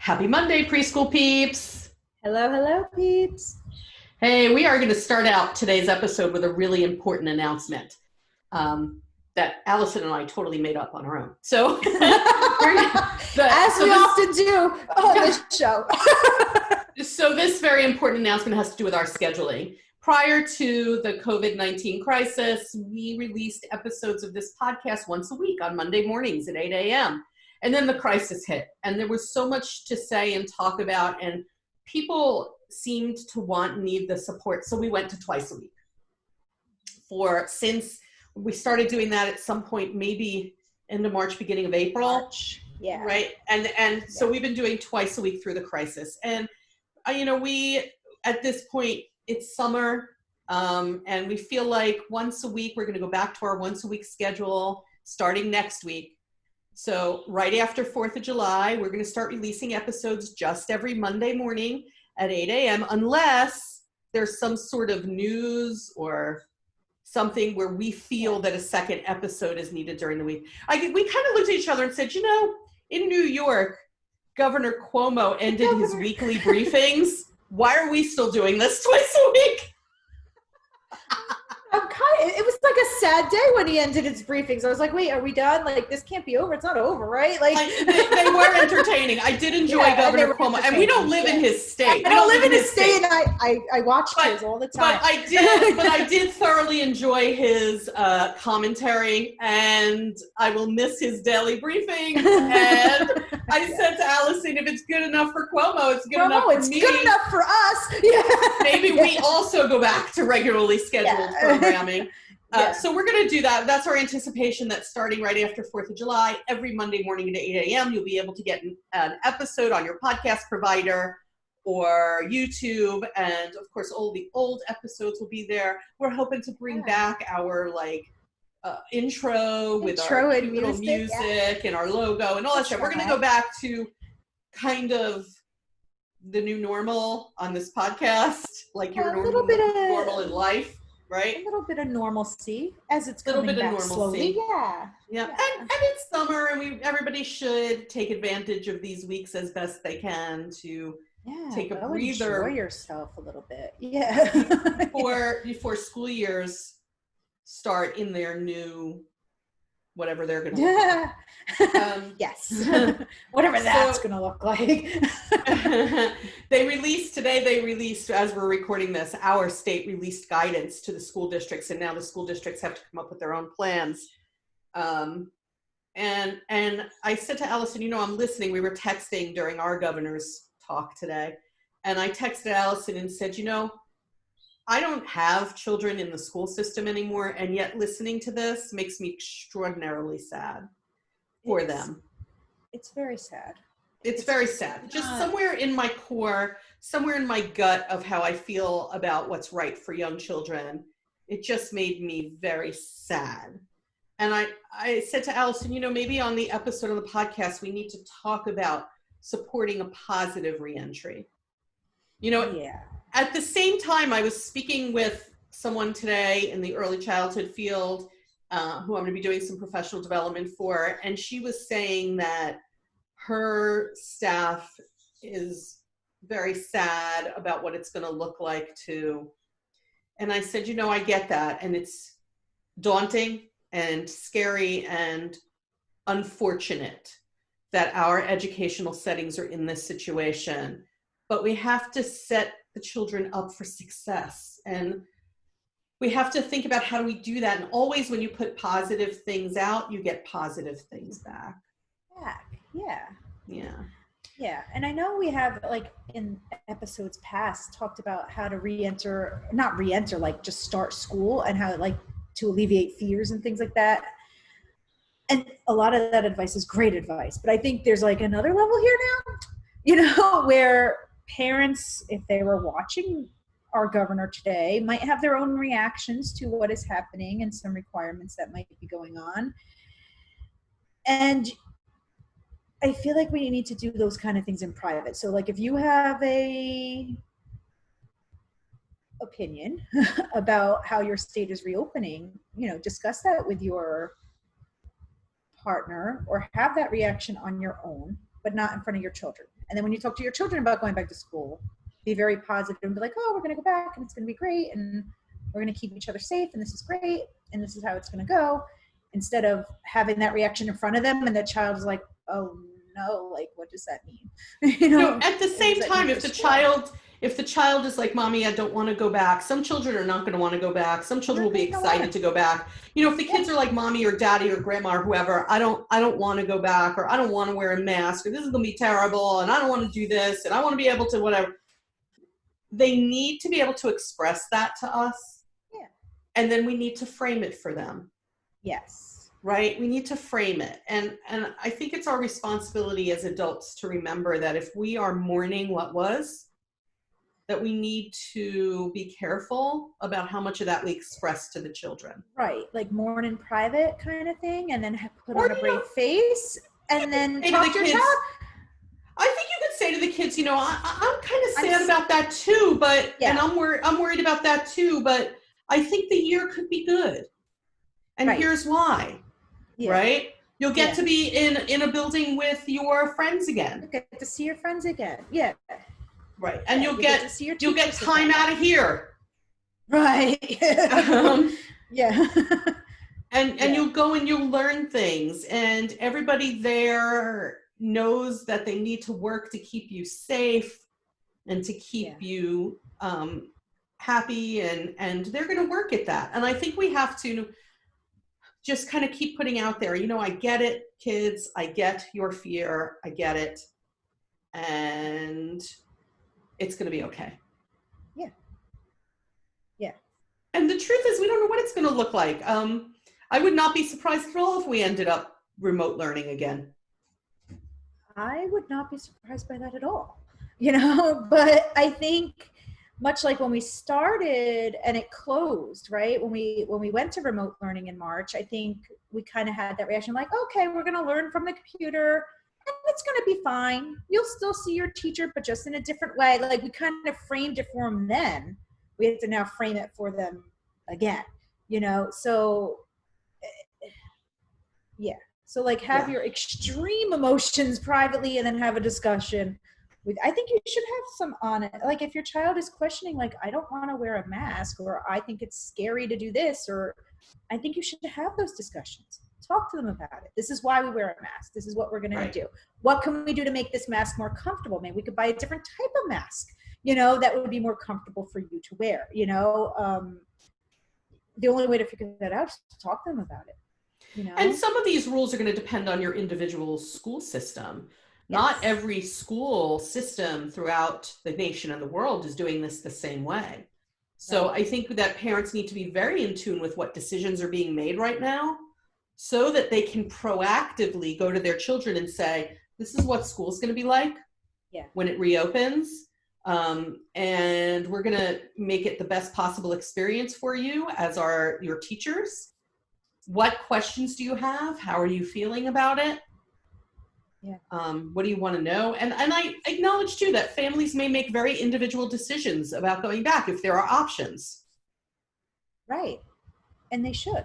Happy Monday, preschool peeps. Hello, peeps. Hey, we are going to start out today's episode with a really important announcement that Alison and I totally made up on our own. So, as we often do on this show. So this very important announcement has to do with our scheduling. Prior to the COVID-19 crisis, we released episodes of this podcast once a week on Monday mornings at 8 a.m. And then the crisis hit, and there was so much to say and talk about, and people seemed to want and need the support, so we went to twice a week. Since we started doing that at some point, maybe end of March, beginning of April. March. Yeah. Right? And so we've been doing twice a week through the crisis. And, we, at this point, it's summer, and we feel like once a week, we're going to go back to our once a week schedule starting next week. So right after 4th of July, we're going to start releasing episodes just every Monday morning at 8 a.m. unless there's some sort of news or something where we feel that a second episode is needed during the week. We kind of looked at each other and said, in New York, Governor Cuomo ended his weekly briefings. Why are we still doing this twice a week? It was like a sad day when he ended his briefings. I was like, wait, are we done? Like, this can't be over. It's not over, right? They were entertaining. I did enjoy Governor Cuomo. And we don't live in his state. I don't live in his state, and I watch his all the time. But I did thoroughly enjoy his commentary, and I will miss his daily briefing. And I said to Alison, if it's good enough for Cuomo, it's good enough for me. It's good enough for us. Yeah. Maybe we also go back to regularly scheduled programming. So we're going to do that. That's our anticipation, that starting right after 4th of July, every Monday morning at 8 a.m., you'll be able to get an episode on your podcast provider or YouTube. And, of course, all the old episodes will be there. We're hoping to bring back our, intro with our cute little music and our logo and all that stuff. We're going to go back to kind of the new normal on this podcast, like your normal in life. Right? A little bit of normalcy as it's coming back slowly. Yeah. And it's summer, and everybody should take advantage of these weeks as best they can to take a breather. Enjoy yourself a little bit. Yeah. before school years start in their new whatever they're going to look like. Yes. Whatever that's going to look like. They released, as we're recording this, our state released guidance to the school districts, and now the school districts have to come up with their own plans. And I said to Alison, I'm listening. We were texting during our governor's talk today, and I texted Alison and said, I don't have children in the school system anymore, and yet listening to this makes me extraordinarily sad for them. It's very sad. It's very sad. Just somewhere in my core, somewhere in my gut of how I feel about what's right for young children, it just made me very sad. And I said to Alison, maybe on the episode of the podcast, we need to talk about supporting a positive reentry. At the same time, I was speaking with someone today in the early childhood field who I'm going to be doing some professional development for, and she was saying that her staff is very sad about what it's going to look like too. And I said, I get that, and it's daunting and scary and unfortunate that our educational settings are in this situation, but we have to set the children up for success. And we have to think about how do we do that. And always when you put positive things out, you get positive things back. Yeah. And I know we have, in episodes past, talked about how to not re-enter, just start school, and how, to alleviate fears and things like that. And a lot of that advice is great advice. But I think there's, another level here now, where parents, if they were watching our governor today, might have their own reactions to what is happening and some requirements that might be going on. And I feel like we need to do those kind of things in private. So if you have a opinion about how your state is reopening, discuss that with your partner or have that reaction on your own, but not in front of your children. And then when you talk to your children about going back to school, be very positive and be like, oh, we're going to go back and it's going to be great. And we're going to keep each other safe. And this is great. And this is how it's going to go. Instead of having that reaction in front of them. And the child is like, oh no, like, what does that mean? At the same time, if the child is like, mommy, I don't want to go back. Some children are not going to want to go back. Some children will be excited to go back. If the kids are like mommy or daddy or grandma or whoever, I don't want to go back, or I don't want to wear a mask, or this is going to be terrible, and I don't want to do this, and I want to be able to whatever. They need to be able to express that to us. Yeah. And then we need to frame it for them. Yes. Right? We need to frame it. And I think it's our responsibility as adults to remember that if we are mourning what was, that we need to be careful about how much of that we express to the children. Right. Like mourn in private kind of thing, and then put on a brave face, and then talk to your child. I think you could say to the kids, I'm kind of sad about that too, but, and I'm worried about that too, but I think the year could be good. And here's why, right? You'll get to be in a building with your friends again. You get to see your friends again. Yeah. Right. And you'll get time out of here. Right. Yeah. And you'll go and you'll learn things, and everybody there knows that they need to work to keep you safe and to keep you happy, and they're going to work at that. And I think we have to just kind of keep putting out there, I get it, kids, I get your fear, I get it, and it's going to be okay. Yeah. Yeah. And the truth is, we don't know what it's going to look like. I would not be surprised at all if we ended up remote learning again. I would not be surprised by that at all, but I think much like when we started and it closed, right? When we went to remote learning in March, I think we kind of had that reaction like, okay, we're going to learn from the computer and it's going to be fine. You'll still see your teacher, but just in a different way. Like we kind of framed it for them then. We have to now frame it for them again, so yeah. So like have your extreme emotions privately and then have a discussion. I think you should have some on it. Like if your child is questioning, like, I don't want to wear a mask, or I think it's scary to do this, or I think you should have those discussions. Talk to them about it. This is why we wear a mask. This is what we're going to do. What can we do to make this mask more comfortable? Maybe we could buy a different type of mask, that would be more comfortable for you to wear, the only way to figure that out is to talk to them about it. And some of these rules are going to depend on your individual school system. Not every school system throughout the nation and the world is doing this the same way. So I think that parents need to be very in tune with what decisions are being made right now, so that they can proactively go to their children and say, this is what school's going to be like when it reopens. And we're going to make it the best possible experience for you as your teachers. What questions do you have? How are you feeling about it? Yeah. What do you want to know? And I acknowledge too that families may make very individual decisions about going back if there are options. Right. And they should.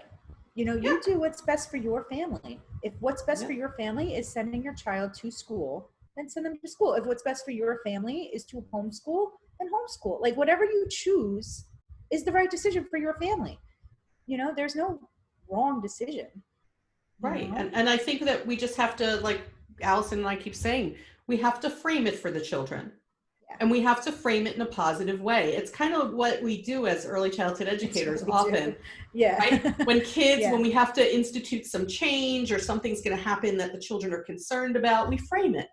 You do what's best for your family. If what's best for your family is sending your child to school, then send them to school. If what's best for your family is to homeschool, then homeschool. Like whatever you choose is the right decision for your family. There's no wrong decision. Right. And I think that we just have to, like Alison and I keep saying, we have to frame it for the children. And we have to frame it in a positive way. It's kind of what we do as early childhood educators often. Right? When kids, when we have to institute some change or something's going to happen that the children are concerned about, we frame it.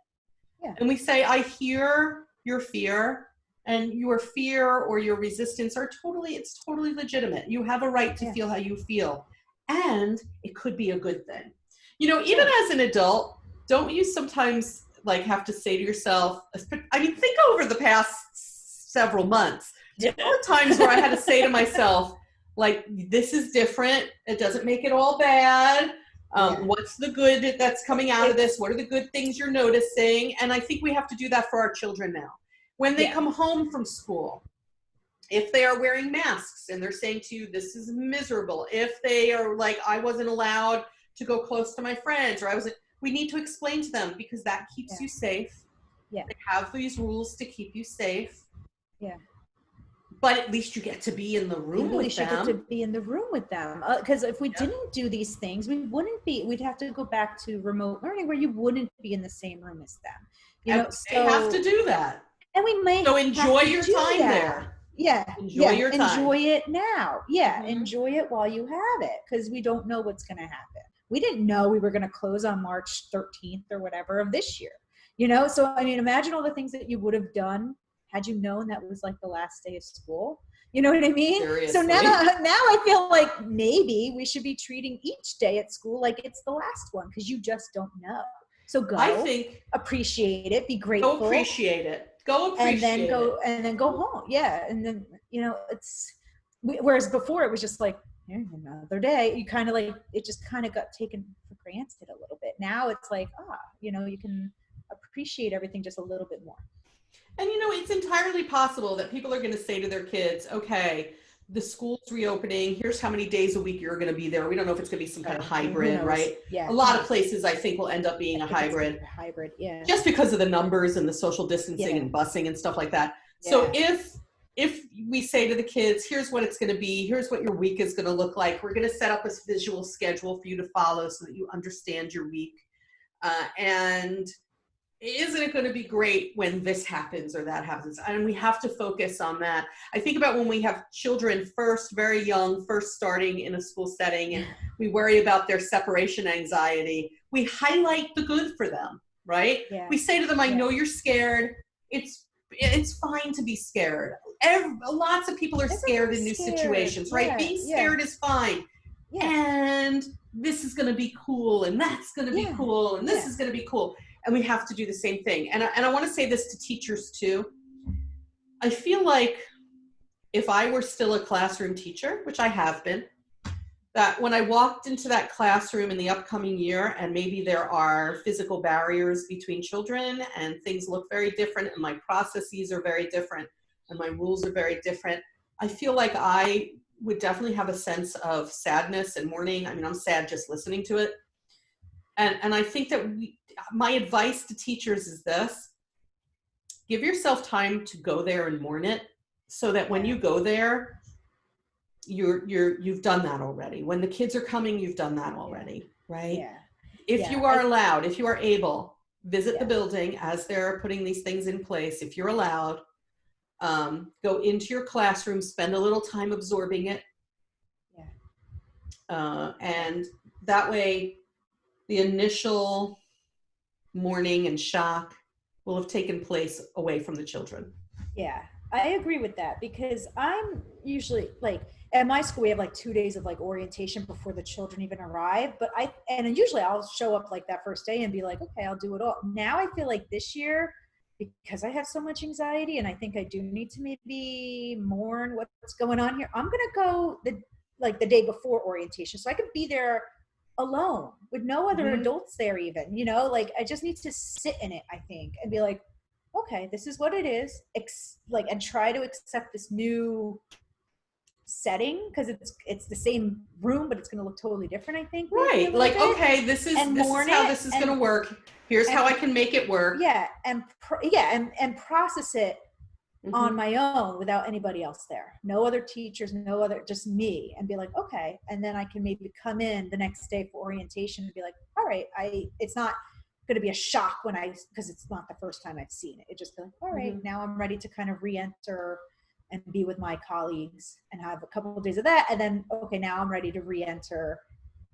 And we say, I hear your fear, and your fear or your resistance it's totally legitimate. You have a right to feel how you feel. And it could be a good thing. Even as an adult, don't you sometimes have to say to yourself, think over the past several months, there were times where I had to say to myself, this is different. It doesn't make it all bad. What's the good that's coming out of this? What are the good things you're noticing? And I think we have to do that for our children now. When they come home from school, if they are wearing masks and they're saying to you, this is miserable. If they are like, I wasn't allowed to go close to my friends, or we need to explain to them, because that keeps you safe. Yeah. They have these rules to keep you safe. Yeah. But at least you get to be in the room At with least you get to them. be in the room with them. Because if we didn't do these things, we'd have to go back to remote learning where you wouldn't be in the same room as them. You And know, they have to so, do that. and we may So have enjoy to your do time that. there. Yeah. Enjoy your time. Enjoy it now. Yeah. Mhm. Enjoy it while you have it, because we don't know what's going to happen. We didn't know we were going to close on March 13th or whatever of this year. You know, so I mean, imagine all the things that you would have done had you known that was like the last day of school. You know what I mean? Seriously. So now I feel like maybe we should be treating each day at school like it's the last one, because you just don't know. So go, I think, appreciate it, be grateful. go appreciate it. Go appreciate it. And then go home. Yeah. And then, you know, whereas before it was just like, another day. You kind of like, it just kind of got taken for granted a little bit. Now it's like, you know, you can appreciate everything just a little bit more. And you know, it's entirely possible that people are going to say to their kids, okay, the school's reopening. Here's how many days a week you're going to be there. We don't know if it's going to be some kind of hybrid, right? Yeah. A lot of places, I think, will end up being a hybrid. Yeah. Just because of the numbers and the social distancing and busing and stuff like that. Yeah. So if we say to the kids, here's what it's going to be, here's what your week is going to look like. We're going to set up a visual schedule for you to follow so that you understand your week. And isn't it going to be great when this happens or that happens? And we have to focus on that. I think about when we have children first, very young, first starting in a school setting, and we worry about their separation anxiety. We highlight the good for them, right? Yeah. We say to them, I know you're scared. It's fine to be scared. Lots of people are scared in new situations, right? Yeah. Being scared is fine. Yeah. And this is going to be cool, and that's going to be cool, and this is going to be cool. And we have to do the same thing. And I want to say this to teachers too. I feel like if I were still a classroom teacher, which I have been, that when I walked into that classroom in the upcoming year, and maybe there are physical barriers between children and things look very different and my processes are very different and my rules are very different, I feel like I would definitely have a sense of sadness and mourning. I mean, I'm sad just listening to it. And I think that my advice to teachers is this: give yourself time to go there and mourn it, so that when you go there, you've done that already. When the kids are coming, you've done that already, right? Yeah. If you are allowed, if you are able, visit the building as they're putting these things in place. If you're allowed, go into your classroom, spend a little time absorbing it. Yeah. And that way, the initial mourning and shock will have taken place away from the children. Yeah, I agree with that, because I'm usually like, at my school, we have like 2 days of like orientation before the children even arrive. And usually I'll show up like that first day and be like, okay, I'll do it all. Now I feel like this year, because I have so much anxiety and I think I do need to maybe mourn what's going on here, I'm going to go the day before orientation, so I could be there alone with no other adults there even, you know, like I just need to sit in it, I think, and be like, okay, this is what it is, and try to accept this new setting, because it's the same room, but it's going to look totally different, I think. Right. Like, okay, this is how this is going to work. Here's how I can make it work. Yeah. And process it on my own without anybody else there. No other teachers, just me, and be like, okay. And then I can maybe come in the next day for orientation and be like, all right, it's not going to be a shock because it's not the first time I've seen it. It just be like, all right, now I'm ready to kind of re-enter and be with my colleagues and have a couple of days of that. And then, okay, now I'm ready to re-enter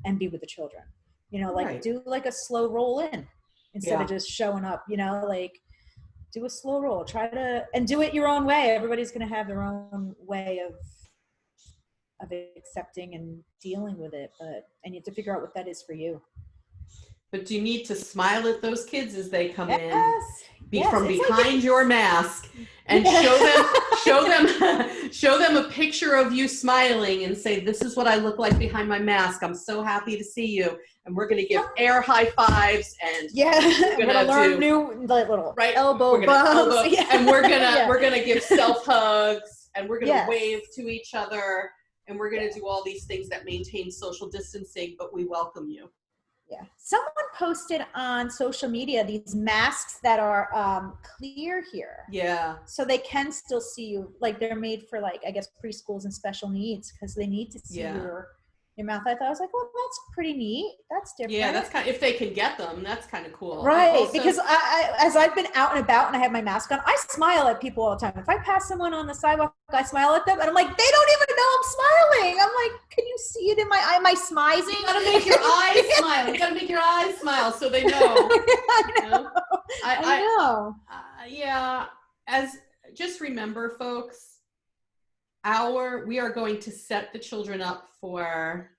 and be with the children, you know, like do like a slow roll in instead of just showing up, you know, like do a slow roll, and do it your own way. Everybody's going to have their own way of accepting and dealing with it, and you have to figure out what that is for you. But do you need to smile at those kids as they come in? Yes, from behind your mask, and show them a picture of you smiling and say, this is what I look like behind my mask. I'm so happy to see you. And we're going to give air high fives, and we're going to learn new little elbow bumps. And we're going to give self hugs, and we're going to wave to each other, and we're going to do all these things that maintain social distancing, but we welcome you. Yeah. Someone posted on social media these masks that are clear here. Yeah. So they can still see you. Like they're made for like, I guess, preschools and special needs because they need to see your mouth. I thought, I was like, well, that's pretty neat. That's different. Yeah, that's kind of, if they can get them, that's kind of cool. Right. Also, because as I've been out and about and I have my mask on, I smile at people all the time. If I pass someone on the sidewalk, I smile at them and I'm like, they don't even know I'm smiling. I'm like, can you see it in my eye? Am I smizing? You gotta make your eyes smile. You gotta make your eyes smile so they know. I know. I know. Yeah. Just remember, folks, we are going to set the children up for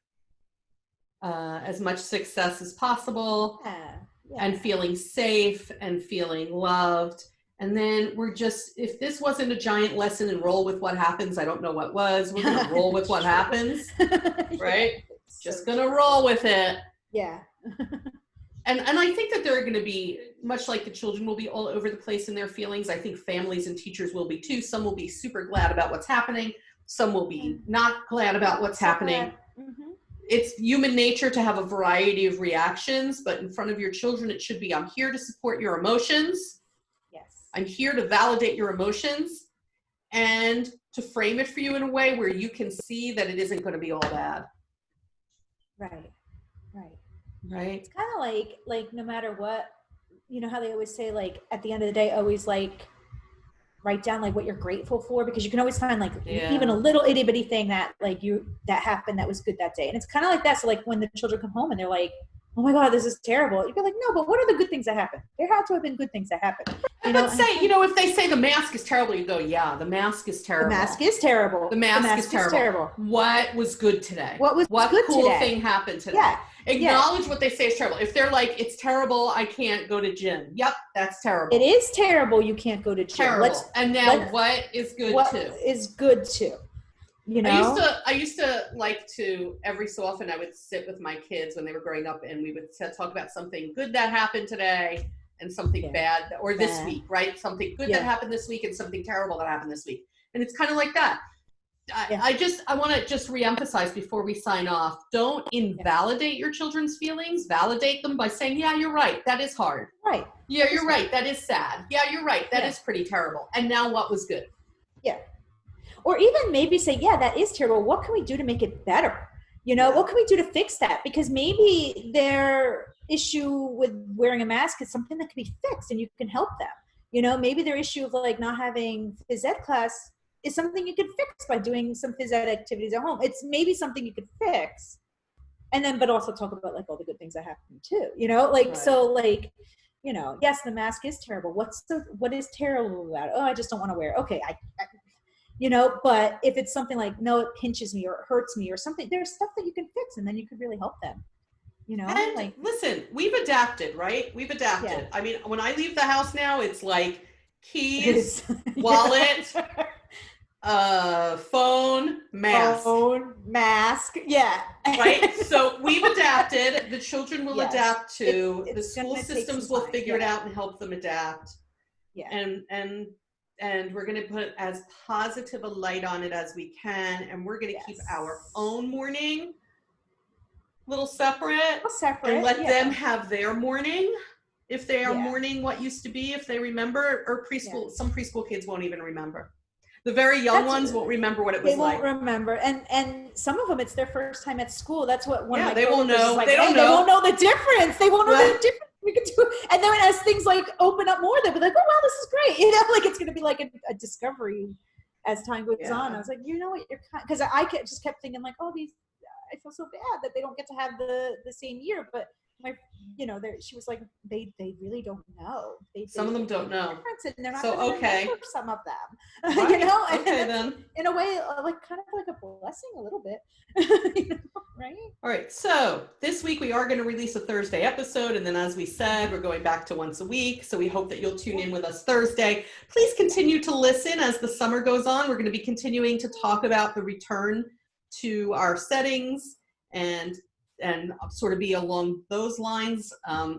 as much success as possible, and feeling safe and feeling loved. And then if this wasn't a giant lesson and roll with what happens, I don't know what was. We're gonna roll with what happens, right? Just gonna roll with it. Yeah. And I think that they're gonna be, much like the children will be all over the place in their feelings, I think families and teachers will be too. Some will be super glad about what's happening. Some will be not glad about what's happening. Mm-hmm. It's human nature to have a variety of reactions, but in front of your children, it should be, I'm here to support your emotions. Yes. I'm here to validate your emotions and to frame it for you in a way where you can see that it isn't going to be all bad. Right. Right. It's kind of like no matter what, you know how they always say, like, at the end of the day, always like write down like what you're grateful for, because you can always find like even a little itty bitty thing that that happened that was good that day. And it's kind of like that. So like when the children come home and they're like, oh my God, this is terrible. You go like, no, but what are the good things that happened? There had to have been good things that happened. But if they say the mask is terrible, you go, yeah, the mask is terrible. The mask is terrible. The mask is terrible. What was good today? What good cool today? Thing happened today? Yeah. Acknowledge what they say is terrible. If they're like, it's terrible, I can't go to gym. Yep, that's terrible. It is terrible. You can't go to gym. Terrible. And now what is good too? What is good too? You know? I used to like to, every so often I would sit with my kids when they were growing up and we would talk about something good that happened today and something bad, or this week, right? Something good that happened this week and something terrible that happened this week. And it's kind of like that. I want to just reemphasize before we sign off, don't invalidate your children's feelings. Validate them by saying, yeah, you're right. That is hard. Right. Yeah, you're right. That is sad. Yeah, you're right. That is pretty terrible. And now what was good? Yeah. Or even maybe say, yeah, that is terrible. What can we do to make it better? You know, what can we do to fix that? Because maybe their issue with wearing a mask is something that can be fixed and you can help them. You know, maybe their issue of like not having phys ed class is something you could fix by doing some phys ed activities at home. It's maybe something you could fix. And then, but also talk about like all the good things that happen too, you know, like, so like, you know, yes, the mask is terrible. What is terrible about it? Oh, I just don't want to wear it. Okay. You know, but if it's something like, no, it pinches me or it hurts me or something, there's stuff that you can fix and then you could really help them, you know? And like, listen, we've adapted, right? We've adapted. Yeah. I mean, when I leave the house now, it's like keys, wallet, phone, mask. Phone, mask, yeah. Right? So we've adapted. The children will adapt to. The school systems will figure it out and help them adapt. Yeah. And we're going to put as positive a light on it as we can. And we're going to keep our own morning a little separate. And let them have their morning. If they are mourning what used to be, if they remember, or preschool, some preschool kids won't even remember. The very young ones won't remember what it was like. They won't remember. And some of them, it's their first time at school. That's what one of my they won't know. Like, they don't know. They won't know the difference. They won't know the difference. We could do, and then as things like open up more, they'll be like, oh, wow, this is great. You know, like it's going to be like a discovery as time goes on. I was like, you know what, because I just kept thinking like, oh, I feel so bad that they don't get to have the same year. But she was like, they really don't know. Some of them don't know. And they're not so remember some of them. Right. You know, okay, then in a way, like kind of like a blessing, a little bit. You know, right? All right. So this week we are going to release a Thursday episode, and then as we said, we're going back to once a week. So we hope that you'll tune in with us Thursday. Please continue to listen as the summer goes on. We're going to be continuing to talk about the return to our settings and sort of be along those lines,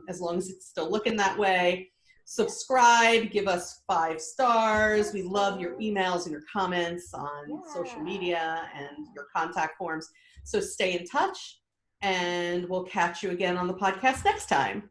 as long as it's still looking that way. Subscribe, give us 5 stars. We love your emails and your comments on social media and your contact forms. So stay in touch. and we'll catch you again on the podcast next time.